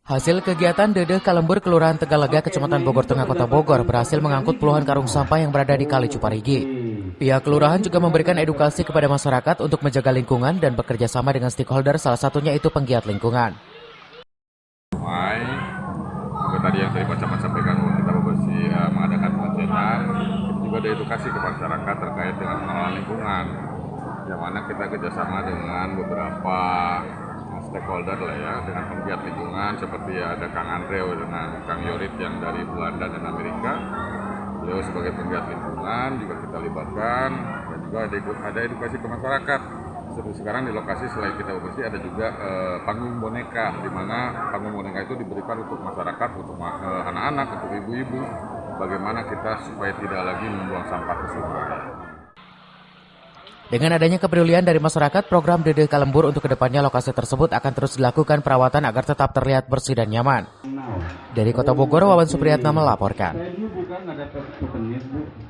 Hasil kegiatan Dedeh Kalembur Kelurahan Tegalega, Kecamatan Bogor Tengah, Kota Bogor berhasil mengangkut puluhan karung sampah yang berada di Kali Cuparigi. Pihak kelurahan juga memberikan edukasi kepada masyarakat untuk menjaga lingkungan dan bekerja sama dengan stakeholder, salah satunya itu penggiat lingkungan. Tadi yang tadi Pak Camat sampaikan bahwa kita bersih mengadakan pengecekan, itu juga ada edukasi ke masyarakat terkait dengan pengelolaan lingkungan, yang mana kita kerjasama dengan beberapa stakeholder lah ya, dengan penggiat lingkungan seperti ada Kang Andreo dengan Kang Yorit yang dari Belanda dan Amerika. Beliau sebagai penggiat lingkungan juga kita libatkan, dan juga ada edukasi ke masyarakat. Seperti sekarang di lokasi selain kita bersih ada juga panggung boneka, di mana panggung boneka itu diberikan untuk masyarakat, untuk anak-anak, untuk ibu-ibu, bagaimana kita supaya tidak lagi membuang sampah ke sungai. Dengan adanya kepedulian dari masyarakat, program Dedeh Kalembur untuk kedepannya lokasi tersebut akan terus dilakukan perawatan agar tetap terlihat bersih dan nyaman. Dari Kota Bogor, Wawan Supriyatna melaporkan.